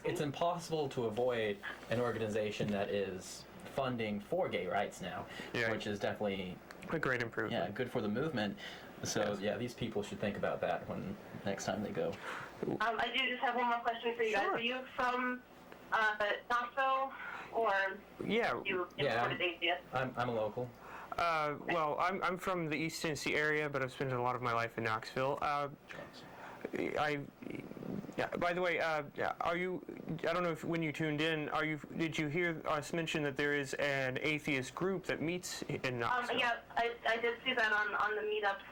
It's impossible to avoid an organization that is funding for gay rights now, which is definitely a great improvement. Yeah, good for the movement. So these people should think about that when next time they go. I do just have one more question for you guys. Are you from Knoxville, or you imported atheist? I'm a local. Well, I'm from the East Tennessee area, but I've spent a lot of my life in Knoxville. By the way, are you? I don't know if when you tuned in, did you hear us mention that there is an atheist group that meets in Knoxville? Yeah, I did see that on the meetups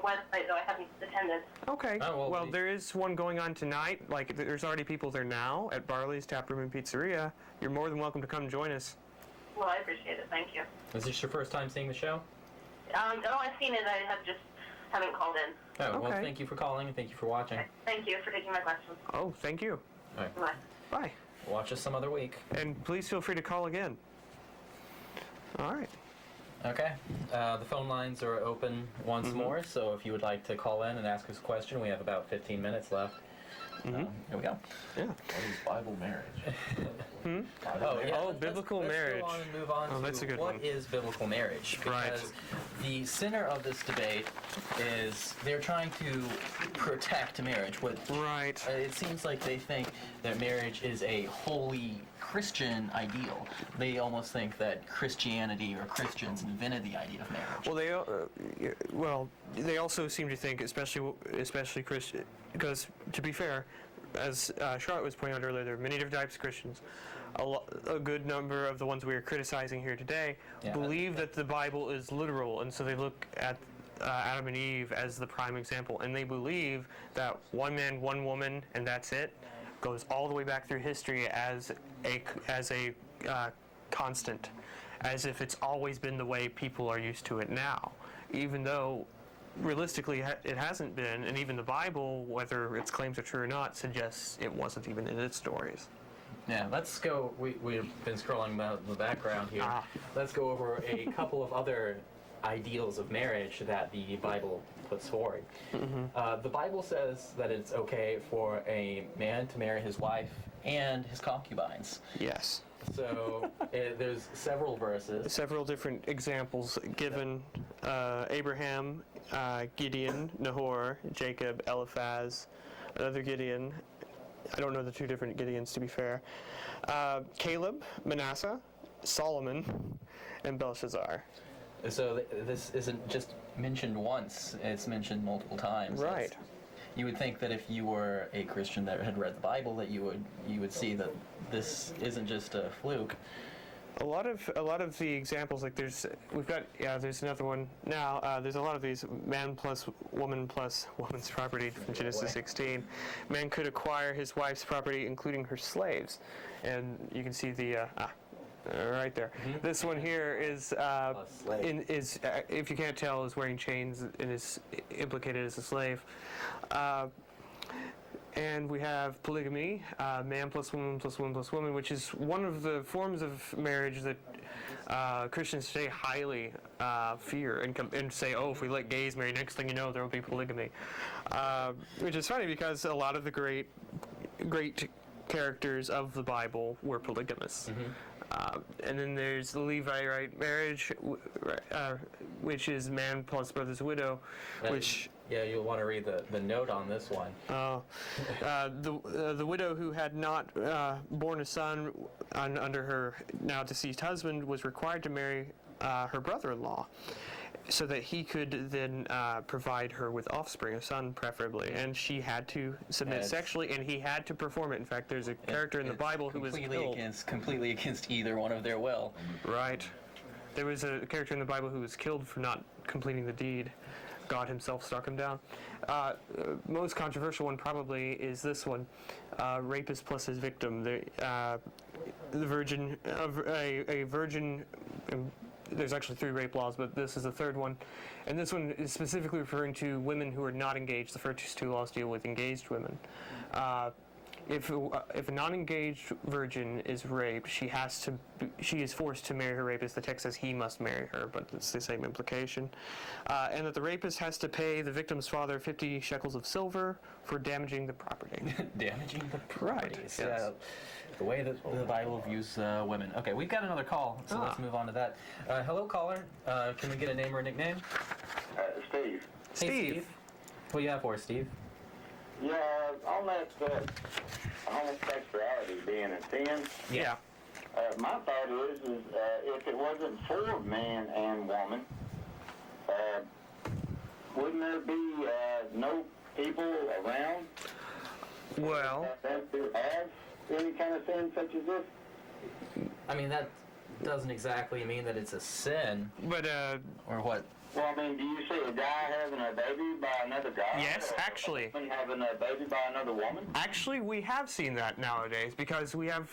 website, though I haven't attended. Okay. Oh, well, there is one going on tonight. Like, there's already people there now at Barley's Tap Room and Pizzeria. You're more than welcome to come join us. Well, I appreciate it. Thank you. Is this your first time seeing the show? No, I've seen it. I haven't called in. Oh, well, Okay. thank you for calling and thank you for watching. Okay. Thank you for taking my questions. Oh, thank you. All right. Bye. Bye. Watch us some other week. And please feel free to call again. All right. Okay. The phone lines are open once more, so if you would like to call in and ask us a question, we have about 15 minutes left. Here we go. Yeah. What is Bible marriage? Biblical let's marriage. Go on and move on that's to a good what one. is biblical marriage? Right. Because the center of this debate is they're trying to protect marriage. Right. It seems like they think that marriage is a holy Christian ideal. They almost think that Christianity or Christians invented the idea of marriage. Well, they also seem to think, especially Christian, because to be fair, as Charlotte was pointing out earlier, there are many different types of Christians. A good number of the ones we are criticizing here today believe that the Bible is literal, and so they look at Adam and Eve as the prime example, and they believe that one man, one woman, and that's it, goes all the way back through history as a constant, as if it's always been the way people are used to it now, even though realistically it hasn't been, and even the Bible, whether its claims are true or not, suggests it wasn't even in its stories. Yeah, let's go. We've been scrolling the background here. Let's go over a couple of other ideals of marriage that the Bible puts forward. The Bible says that it's okay for a man to marry his wife and his concubines. Yes. So there's several verses. Several different examples given: Abraham, Gideon, Nahor, Jacob, Eliphaz, another Gideon, I don't know the two different Gideons, to be fair. Caleb, Manasseh, Solomon, and Belshazzar. So this isn't just mentioned once, it's mentioned multiple times. Right. You would think that if you were a Christian that had read the Bible, that you would see that this isn't just a fluke. A lot of the examples, like there's another one now. There's a lot of these man plus woman's property from Genesis 16. Man could acquire his wife's property, including her slaves, and you can see the right there. Mm-hmm. This one here is if you can't tell, is wearing chains and is implicated as a slave. And we have polygamy, man plus woman plus woman plus woman, which is one of the forms of marriage that Christians today highly fear and say, oh, if we let gays marry, next thing you know, there will be polygamy. Which is funny because a lot of the great characters of the Bible were polygamous. Mm-hmm. And then there's the Levite marriage, which is man plus brother's widow, which... Yeah, you'll want to read the note on this one. The widow who had not borne a son under her now deceased husband was required to marry her brother-in-law, so that he could then provide her with offspring, a son preferably, and she had to submit sexually, and he had to perform it. In fact, there's a character in the Bible who was killed. Completely against either one of their will. Right. There was a character in the Bible who was killed for not completing the deed. God himself struck him down. Most controversial one probably is this one, rapist plus his victim. The virgin, a virgin. There's actually 3 rape laws, but this is the third one, and this one is specifically referring to women who are not engaged. The first 2 laws deal with engaged women. If a non-engaged virgin is raped, she is forced to marry her rapist. The text says he must marry her, but it's the same implication. And that the rapist has to pay the victim's father 50 shekels of silver for damaging the property. Damaging the property. Right. Yes. The way that the Bible views women. Okay, we've got another call, so let's move on to that. Hello, caller. Can we get a name or a nickname? Steve. Hey, Steve. What do you have for us, Steve? Yeah, on that homosexuality being a sin. Yeah. My thought is if it wasn't for man and woman, wouldn't there be no people around? Well, that to have any kind of sin such as this? I mean, that doesn't exactly mean that it's a sin. but Or what? Well, I mean, do you see a guy having a baby by another guy? Yes, or actually. A woman having a baby by another woman? Actually, we have seen that nowadays because we have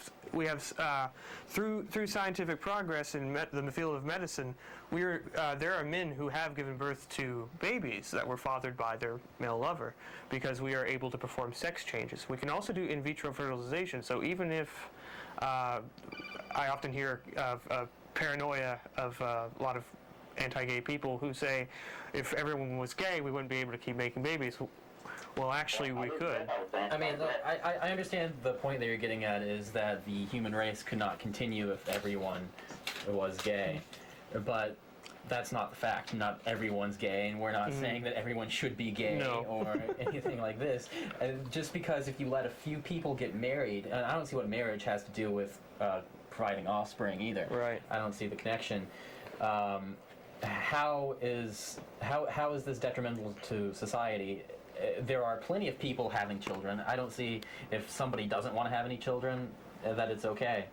through scientific progress in the field of medicine, there are men who have given birth to babies that were fathered by their male lover because we are able to perform sex changes. We can also do in vitro fertilization. So even if I often hear of paranoia of a lot of anti-gay people who say if everyone was gay, we wouldn't be able to keep making babies. Well, actually, we could. I mean, I understand the point that you're getting at is that the human race could not continue if everyone was gay. But that's not the fact. Not everyone's gay, and we're not saying that everyone should be gay or anything like this. Just because if you let a few people get married, and I don't see what marriage has to do with providing offspring either. Right. I don't see the connection. How is this detrimental to society? There are plenty of people having children. I don't see if somebody doesn't want to have any children that it's okay.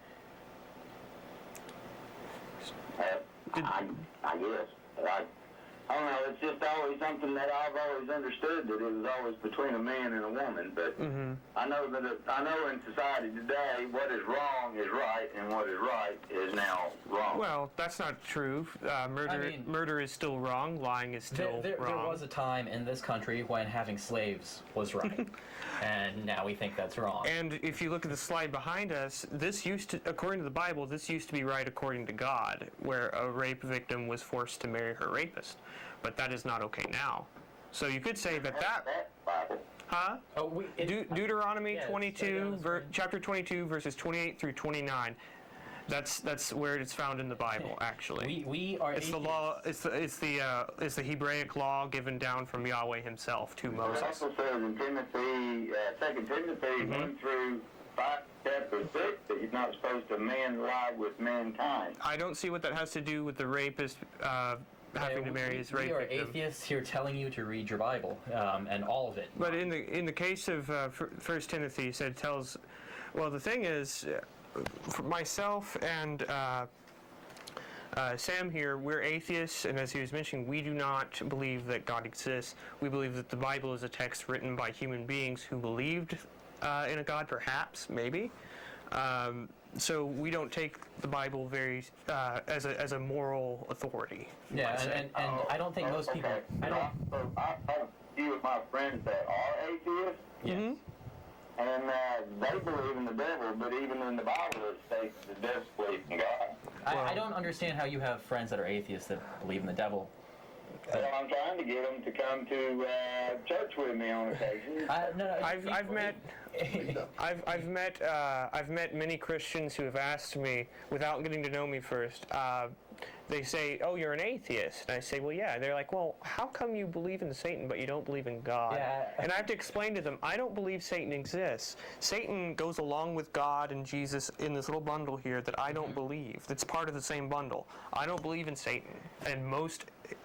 I guess. I don't know. It's just always something that I've always understood, that it was always between a man and a woman. But I know that I know in society today, what is wrong is right, and what is right is now wrong. Well, that's not true. Murder is still wrong. Lying is still wrong. There was a time in this country when having slaves was right, and now we think that's wrong. And if you look at the slide behind us, this used to, according to the Bible, this used to be right according to God, where a rape victim was forced to marry her rapist. But that is not okay now. So you could say that Bible. Huh? Oh, Deuteronomy 22, chapter 22, verses 28 through 29. That's where it's found in the Bible, actually. We are It's the atheists. law. It's the Hebraic law given down from Yahweh Himself to It Moses. also says in Timothy, 2 Timothy 1 through 5, chapter 6, that you're not supposed to lie with mankind. I don't see what that has to do with the rapist having to marry his rape We are victim. atheists here telling you to read your Bible, and all of it. But in the case of 1 Timothy, it tells. Well, the thing is, for myself and Sam here, we're atheists, and as he was mentioning, we do not believe that God exists. We believe that the Bible is a text written by human beings who believed in a God, perhaps, maybe. So we don't take the Bible very as a moral authority. Yeah, and I don't think most people. Okay. I don't. So I have a few of my friends that are atheists, Yes. and they believe in the devil, but even in the Bible it states the devil believes in God. I don't understand how you have friends that are atheists that believe in the devil. Well, I'm trying to get them to come to church with me on occasion. No, I've met many Christians who have asked me, without getting to know me first, they say, "Oh, you're an atheist," and I say, "Well, yeah." They're like, "Well, how come you believe in Satan but you don't believe in God?" Yeah. And I have to explain to them, I don't believe Satan exists. Satan goes along with God and Jesus in this little bundle here that I don't believe. That's part of the same bundle. I don't believe in Satan, and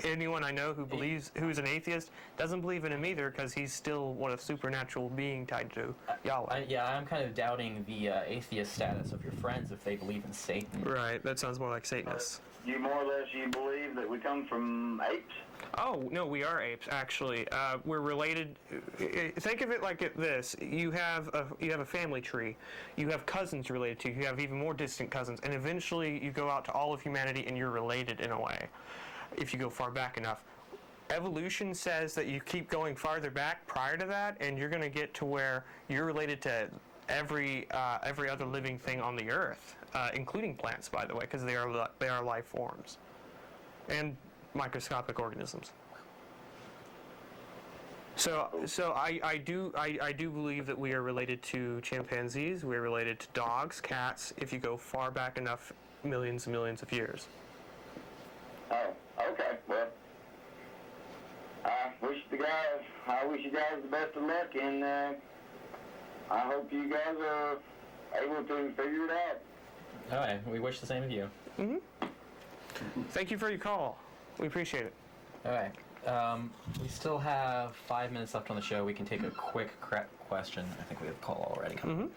anyone I know who's an atheist doesn't believe in him either, because he's still a supernatural being tied to Yahweh. I'm kind of doubting the atheist status of your friends if they believe in Satan. Right, that sounds more like Satanists. You more or less believe that we come from apes? Oh, no, we are apes, actually. We're related. Think of it like this. You have a family tree. You have cousins related to you. You have even more distant cousins. And eventually you go out to all of humanity and you're related in a way, if you go far back enough. Evolution says that you keep going farther back prior to that, and you're going to get to where you're related to every other living thing on the earth, including plants, by the way, because they are life forms and microscopic organisms. So I do believe that we are related to chimpanzees. We're related to dogs, cats. If you go far back enough, millions and millions of years. Oh, okay. Well, I wish you guys the best of luck, and I hope you guys are able to figure it out. All right, we wish the same of you. Thank you for your call. We appreciate it. All right. We still have 5 minutes left on the show. We can take a quick question. I think we have a call already coming.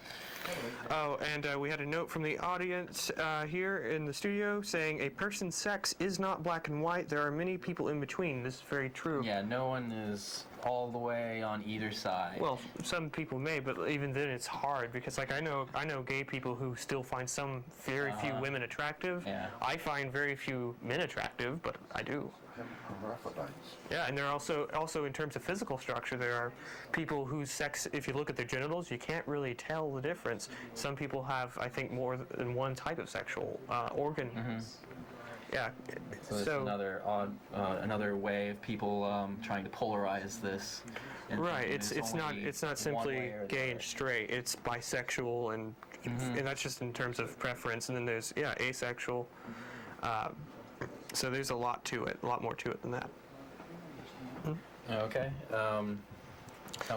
Oh, and we had a note from the audience here in the studio saying a person's sex is not black and white. There are many people in between. This is very true. Yeah, no one is all the way on either side. Well, some people may, but even then it's hard because, like, I know gay people who still find some very few women attractive. Yeah. I find very few men attractive, but I do. Hermaphrodites. Yeah, and there are also in terms of physical structure, there are people whose sex, if you look at their genitals, you can't really tell the difference. Some people have, I think, more than one type of sexual organ. Yeah. So it's another way of people trying to polarize this. Right. It's not only simply one way or the gay other. and straight. It's bisexual and that's just in terms of preference. And then there's asexual. So there's a lot to it, a lot more to it than that. Okay.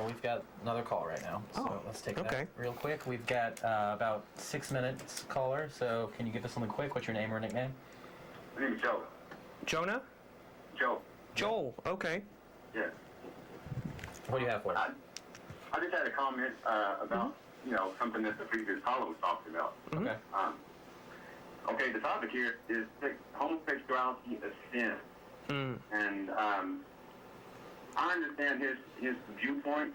We've got another call right now, so let's take that real quick. We've got about 6 minutes, caller. So can you give us something quick? What's your name or nickname? My name is Joe. Jonah? Joe. Joel. Okay. Yeah. What do you have for us? I just had a comment about something that the previous caller was talking about. Okay. Okay, the topic here is homosexuality a sin, and I understand his viewpoint,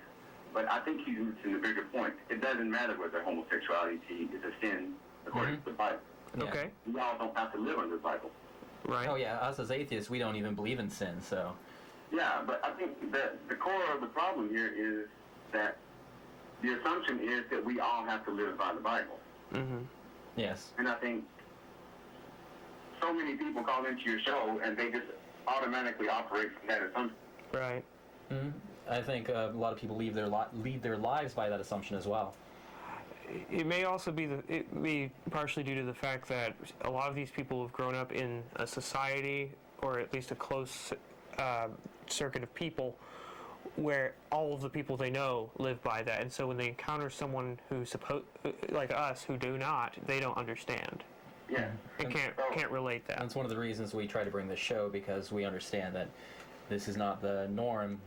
but I think he's missing the bigger point. It doesn't matter whether homosexuality is a sin according to the Bible. Yeah. Okay. We all don't have to live under the Bible. Right. Oh yeah, us as atheists, we don't even believe in sin, so. Yeah, but I think that the core of the problem here is that the assumption is that we all have to live by the Bible. Yes. And I think so many people call into your show and they just automatically operate from that assumption. Right. I think a lot of people lead their lives by that assumption as well. it may also be partially due to the fact that a lot of these people have grown up in a society, or at least a close circuit of people, where all of the people they know live by that, and so when they encounter someone who's like us who do not, they don't understand. Yeah. And can't relate that. That's one of the reasons we try to bring this show, because we understand that this is not the norm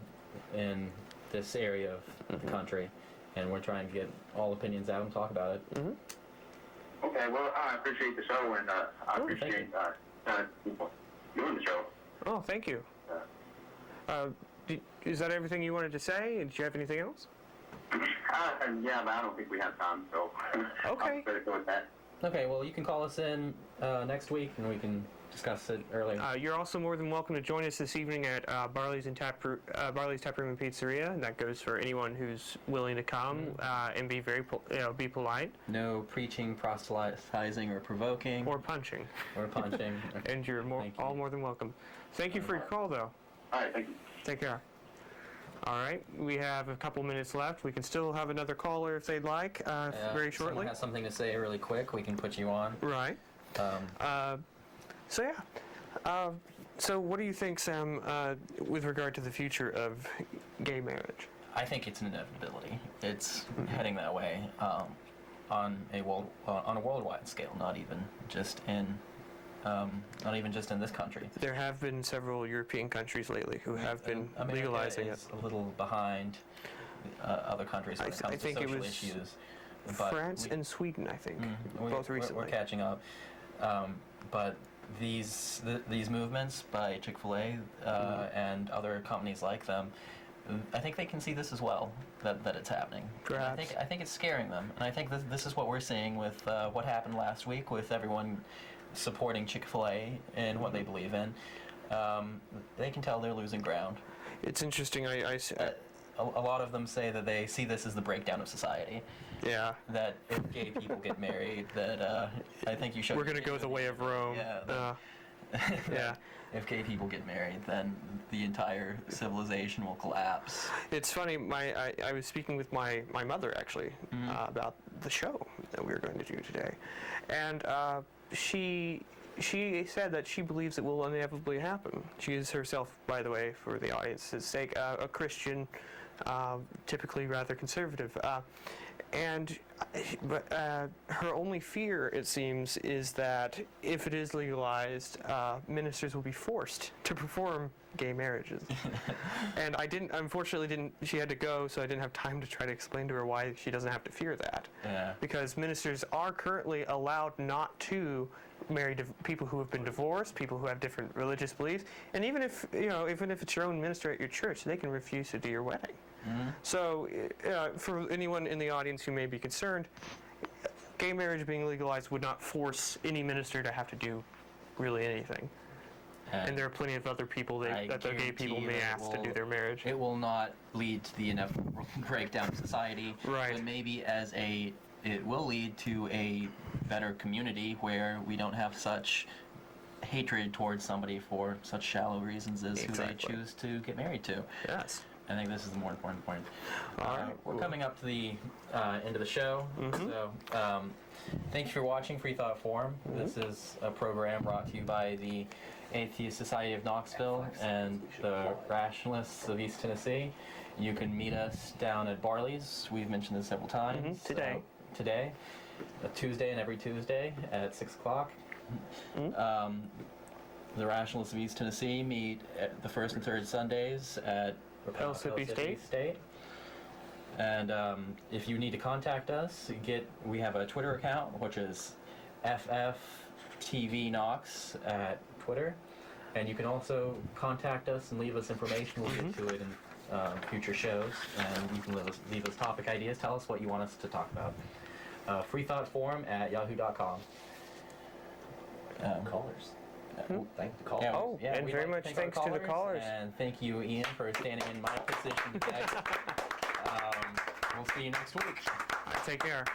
in this area of the country, and we're trying to get all opinions out and talk about it. Mm-hmm. Okay, well, I appreciate the show, and I appreciate people doing the show. Oh, thank you. Is that everything you wanted to say? Did you have anything else? Yeah, but I don't think we have time, so Okay. I'm better go with that. Okay, well, you can call us in next week, and we can discuss it earlier. You're also more than welcome to join us this evening at Barley's Tap Room and Pizzeria. And that goes for anyone who's willing to come and be very be polite. No preaching, proselytizing, or provoking. Or punching. Or punching. And you're all more than welcome. Thank you for your call, though. All right, thank you. Take care. All right, we have a couple minutes left. We can still have another caller if they'd like, very If shortly. someone has something to say really quick, we can put you on. Right. So yeah. So what do you think, Sam, with regard to the future of gay marriage? I think it's an inevitability. It's heading that way on a worldwide scale, not even just in this country. There have been several European countries lately who have been America legalizing it. is a little behind other countries when it comes to social issues. But France and Sweden, I think, both recently. We're catching up. But these movements by Chick-fil-A and other companies like them, I think they can see this as well, that it's happening. Perhaps. I think it's scaring them, and I think this is what we're seeing with what happened last week with everyone supporting Chick-fil-A and what they believe in. They can tell they're losing ground. It's interesting. A lot of them say that they see this as the breakdown of society. Yeah. That if gay people get married, that I think you should. We're going to go the way of Rome. Yeah. Yeah. If gay people get married, then the entire civilization will collapse. It's funny. I was speaking with my mother actually about the show that we were going to do today, and she said that she believes it will inevitably happen. She is herself, by the way, for the audience's sake, a Christian, typically rather conservative. But her only fear, it seems, is that if it is legalized, ministers will be forced to perform gay marriages. And unfortunately she had to go, so I didn't have time to try to explain to her why she doesn't have to fear that. Yeah. Because ministers are currently allowed not to marry people who have been divorced, people who have different religious beliefs, and even if it's your own minister at your church, they can refuse to do your wedding. So, for anyone in the audience who may be concerned, gay marriage being legalized would not force any minister to have to do really anything. And there are plenty of other people that the gay people may ask to do their marriage. It will not lead to the inevitable breakdown of society. Right. But maybe it will lead to a better community where we don't have such hatred towards somebody for such shallow reasons as who they choose to get married to. Yes. I think this is the more important point. All right. We're coming up to the end of the show. So thank you for watching Freethought Forum. This is a program brought to you by the Atheist Society of Knoxville and the Rationalists of East Tennessee. You can meet us down at Barley's. We've mentioned this several times. Today, a Tuesday and every Tuesday at 6 o'clock. The Rationalists of East Tennessee meet at the first and third Sundays at Pellissippi State. And if you need to contact us, we have a Twitter account, which is FFTVKnox at Twitter. And you can also contact us and leave us information. We'll get to it in future shows. And you can leave us topic ideas. Tell us what you want us to talk about. freethoughtforum@yahoo.com. Callers. Thank the Yeah, callers. and very much thanks to the callers. And thank you, Ian, for standing in my position today. We'll see you next week. Take care.